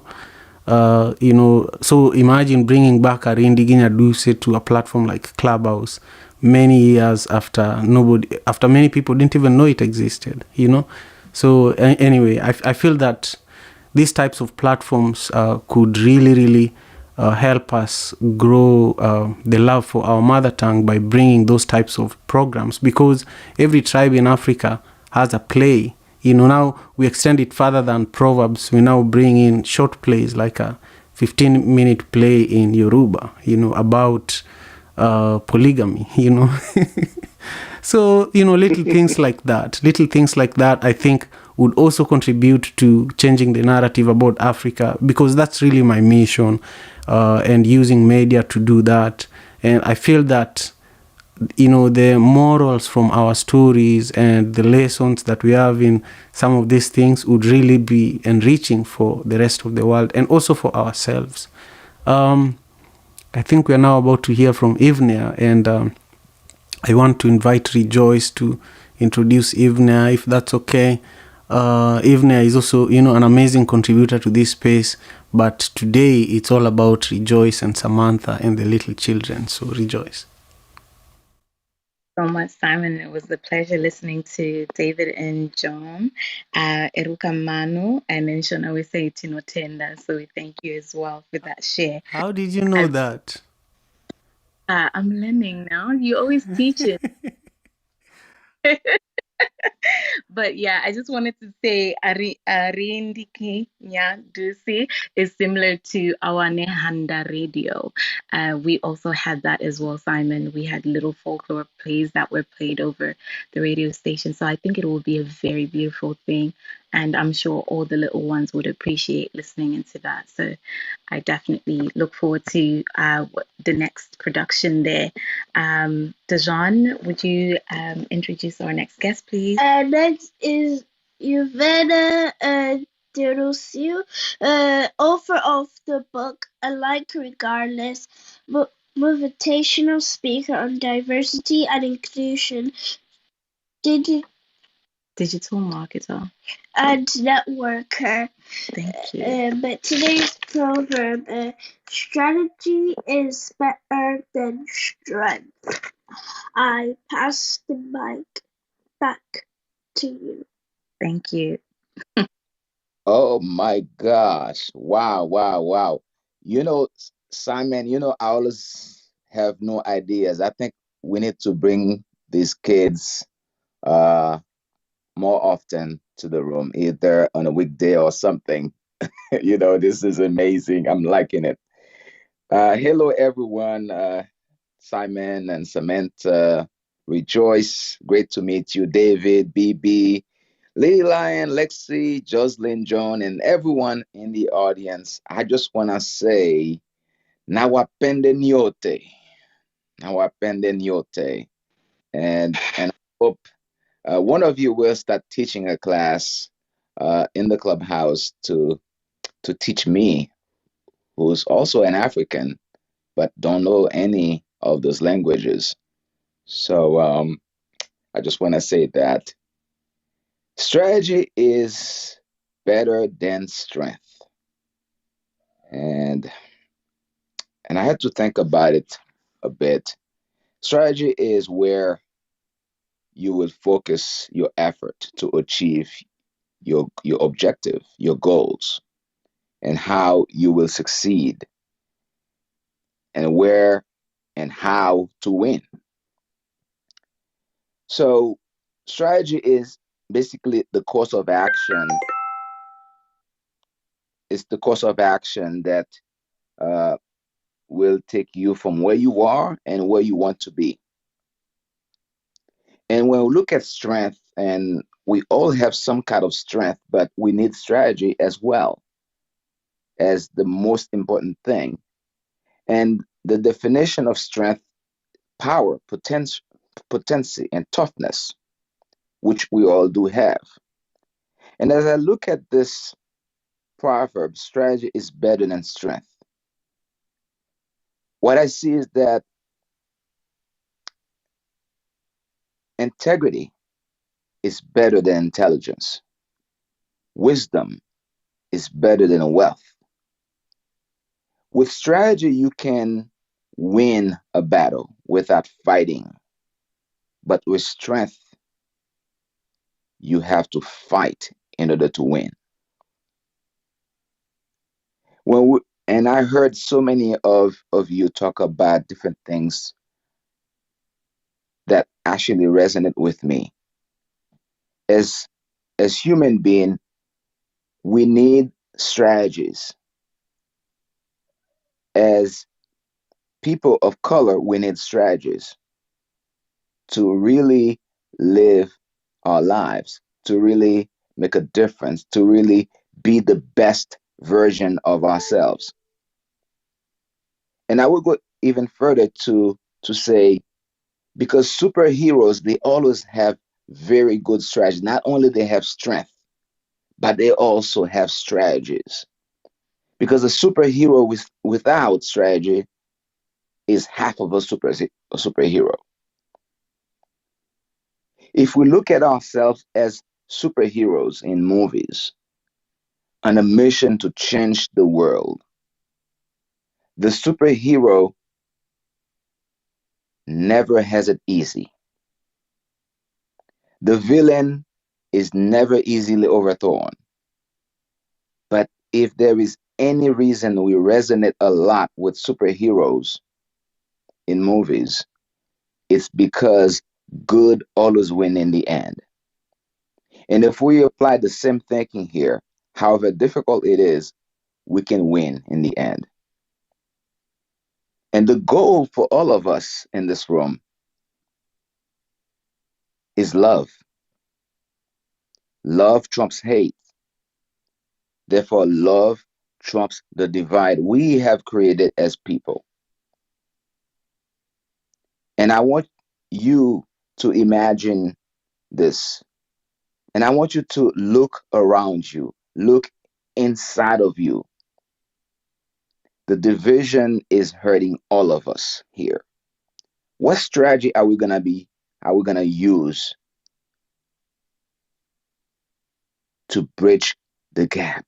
imagine bringing back Arindi Ginyaduse to a platform like Clubhouse many years after many people didn't even know it existed. So anyway, I feel that these types of platforms could really help us grow the love for our mother tongue by bringing those types of programs, because every tribe in Africa has a play. Now we extend it further than proverbs. We now bring in short plays, like a 15-minute play in Yoruba, about polygamy, So, little things like that, I think would also contribute to changing the narrative about Africa, because that's really my mission, and using media to do that. And I feel that, the morals from our stories and the lessons that we have in some of these things would really be enriching for the rest of the world and also for ourselves. I think we are now about to hear from Ivnia, and I want to invite Rejoice to introduce Ivnia, if that's okay. Ivnia is also, an amazing contributor to this space, but today it's all about Rejoice and Samantha and the little children. So Rejoice. So much, Simon. It was a pleasure listening to David and John, Eruka Manu, and then Shona we say Tinotenda. So we thank you as well for that share. How did you know that? I'm learning now. You always teach it. But yeah, I just wanted to say Arindiki Dusi is similar to our Nehanda radio. We also had that as well, Simon. We had little folklore plays that were played over the radio station. So I think it will be a very beautiful thing. And I'm sure all the little ones would appreciate listening into that. So I definitely look forward to the next production there. Dejan, would you introduce our next guest, please? Next is Yuvena Derusiu, author of the book Alike Regardless, motivational speaker on diversity and inclusion, digital marketer, and networker. Thank you. But today's proverb, strategy is better than strength. I pass the mic back to you. Thank you. Oh my gosh. Wow. Simon, I always have no ideas. I think we need to bring these kids more often to the room, either on a weekday or something. This is amazing. I'm liking it. Hello, everyone. Simon and Samantha, Rejoice. Great to meet you. David, BB, Lady Lion, Lexi, Jocelyn, John, and everyone in the audience. I just want to say, nawapende nyote. Nawapende nyote. And I hope one of you will start teaching a class in the clubhouse to teach me who's also an African, but don't know any of those languages. So I just want to say that strategy is better than strength. And I had to think about it a bit. Strategy is where you will focus your effort to achieve your objective, your goals, and how you will succeed, and where and how to win. So strategy is basically the course of action. It's the course of action that uh, will take you from where you are and where you want to be. And when we look at strength, and we all have some kind of strength, but we need strategy as well as the most important thing. And the definition of strength: power, potency, and toughness, which we all do have. And as I look at this proverb, strategy is better than strength. What I see is that integrity is better than intelligence. Wisdom is better than wealth. With strategy, you can win a battle without fighting, but with strength, you have to fight in order to win. When we, and I heard so many of you talk about different things that actually resonate with me. As human being, we need strategies. As people of color, we need strategies to really live our lives, to really make a difference, to really be the best version of ourselves. And I would go even further to say, because superheroes, they always have very good strategy. Not only they have strength, but they also have strategies. Because a superhero without strategy is half of a superhero. If we look at ourselves as superheroes in movies on a mission to change the world, the superhero never has it easy. The villain is never easily overthrown. But if there is any reason we resonate a lot with superheroes in movies, it's because good always wins in the end. And if we apply the same thinking here, however difficult it is, we can win in the end. And the goal for all of us in this room is love. Love trumps hate. Therefore, love trumps the divide we have created as people. And I want you to imagine this. And I want you to look around you, look inside of you. The division is hurting all of us here. What strategy are we gonna use to bridge the gap?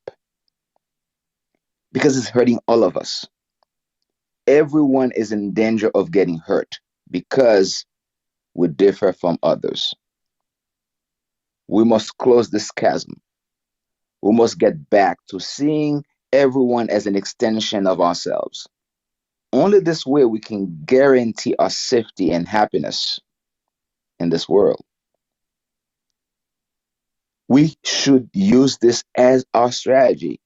Because it's hurting all of us. Everyone is in danger of getting hurt because we differ from others. We must close this chasm. We must get back to seeing everyone as an extension of ourselves. Only this way we can guarantee our safety and happiness in this world. We should use this as our strategy.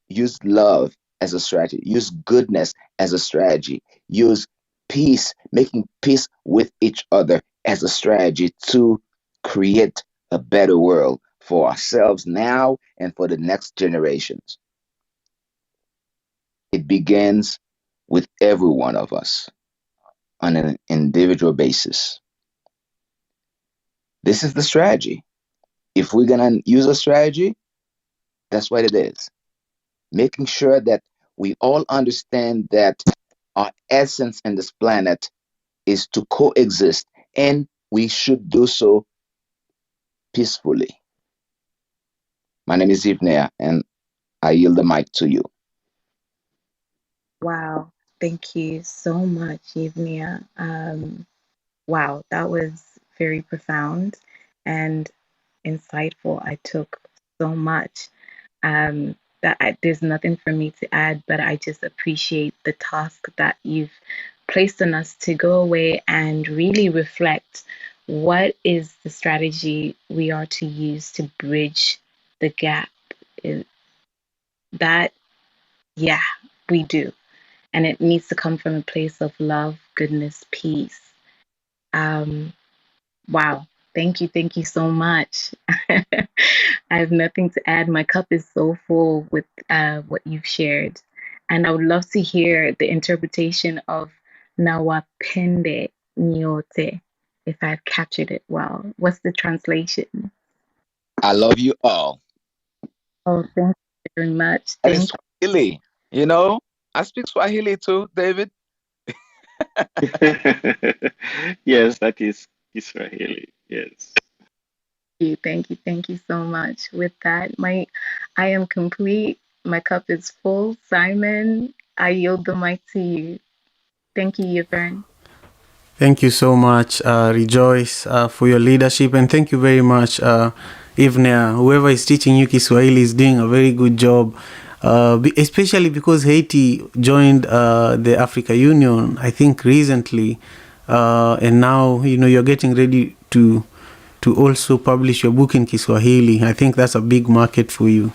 Use love as a strategy. Use goodness as a strategy. Use peace, making peace with each other as a strategy to create a better world for ourselves now and for the next generations. It begins with every one of us on an individual basis. This is the strategy. If we're going to use a strategy, that's what it is. Making sure that We all understand that our essence in this planet is to coexist, and we should do so peacefully. My name is Ivnea, and I yield the mic to you. Wow. Thank you so much, Yevnia. Wow, that was very profound and insightful. I took so much. There's nothing for me to add, but I just appreciate the task that you've placed on us to go away and really reflect what is the strategy we are to use to bridge the gap. Is that, yeah, we do. And it needs to come from a place of love, goodness, peace. Um, Wow. Thank you so much. I have nothing to add. My cup is so full with what you've shared. And I would love to hear the interpretation of Nawapende Nyote, if I've captured it well. What's the translation? I love you all. Oh, thank you very much. That is Thank Swahili. You know, I speak Swahili too, David. Yes, that is Israeli. Yes. you. Thank you so much. With that, I am complete. My cup is full. Simon, I yield the mic to you. Thank you, Yvonne. Thank you so much, Rejoice, for your leadership, and thank you very much, Ivnea. Whoever is teaching you Kiswahili is doing a very good job, especially because Haiti joined the Africa Union, I think, recently, and now you're getting ready to also publish your book in Kiswahili. I think that's a big market for you.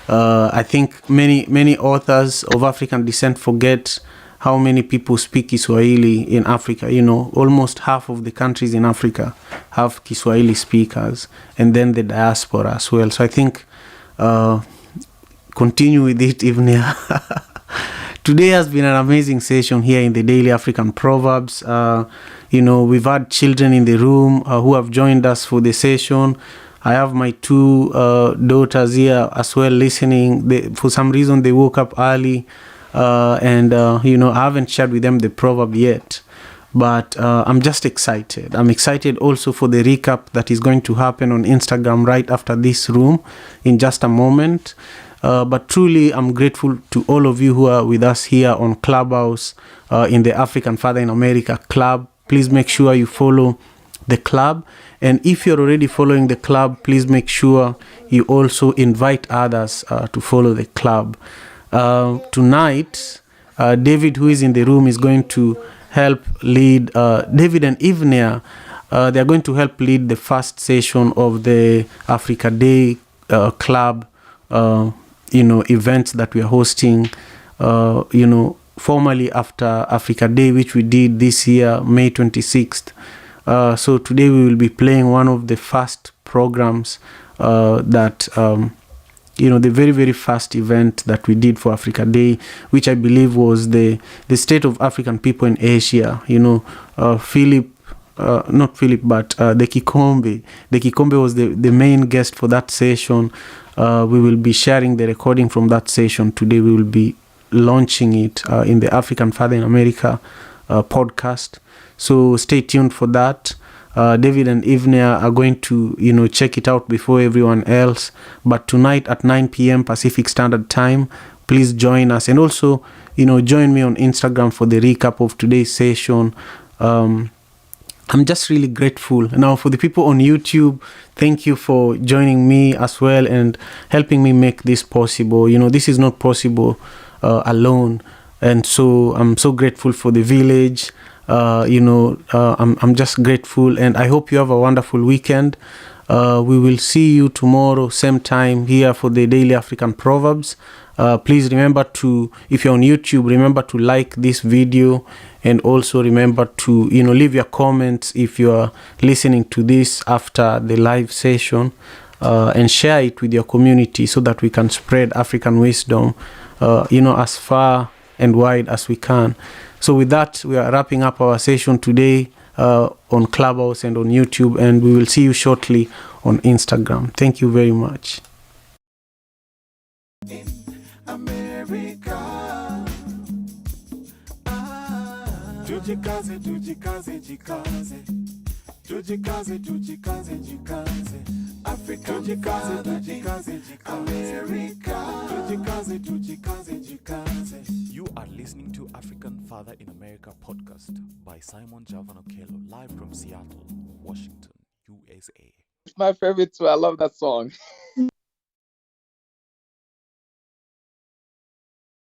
I think many authors of African descent forget how many people speak Kiswahili in Africa. Almost half of the countries in Africa have Kiswahili speakers, and then the diaspora as well. So I think continue with it, Ivnea. Today has been an amazing session here in the Daily African Proverbs. We've had children in the room who have joined us for the session. I have my two daughters here as well listening. For some reason, they woke up early, and I haven't shared with them the proverb yet. But I'm just excited. I'm excited also for the recap that is going to happen on Instagram right after this room in just a moment. But truly, I'm grateful to all of you who are with us here on Clubhouse in the African Father in America Club. Please make sure you follow the club. And if you're already following the club, please make sure you also invite others to follow the club. Tonight, David, who is in the room, is going to help lead, David and Ivnea, they're going to help lead the first session of the Africa Day Club events that we are hosting, formally after Africa Day, which we did this year, May 26th. So today we will be playing one of the first programs that, the very, very first event that we did for Africa Day, which I believe was the state of African people in Asia. Philip, not Philip, but the Kikombe. The Kikombe was the main guest for that session. We will be sharing the recording from that session today. We will be launching it in the African Father in America podcast. So stay tuned for that. David and Ivnea are going to, check it out before everyone else. But tonight at 9 p.m. Pacific Standard Time, please join us. And also, join me on Instagram for the recap of today's session. I'm just really grateful. Now, for the people on YouTube, thank you for joining me as well and helping me make this possible. This is not possible alone. And so I'm so grateful for the village. I'm just grateful, and I hope you have a wonderful weekend. We will see you tomorrow, same time here for the Daily African Proverbs. Please remember to, if you're on YouTube, remember to like this video, and also remember to, leave your comments if you are listening to this after the live session, and share it with your community so that we can spread African wisdom, as far and wide as we can. So with that, we are wrapping up our session today on Clubhouse and on YouTube, and we will see you shortly on Instagram. Thank you very much. In America. America. Tujikaze, tujikaze, jikaze. Tujikaze, tujikaze, jikaze. Africa, tujikaze, tujikaze, jikaze. America. Tujikaze, tujikaze, jikaze. You are listening to African Father in America podcast by Simon Javanokelo, live from Seattle, Washington, USA. It's my favorite too. I love that song.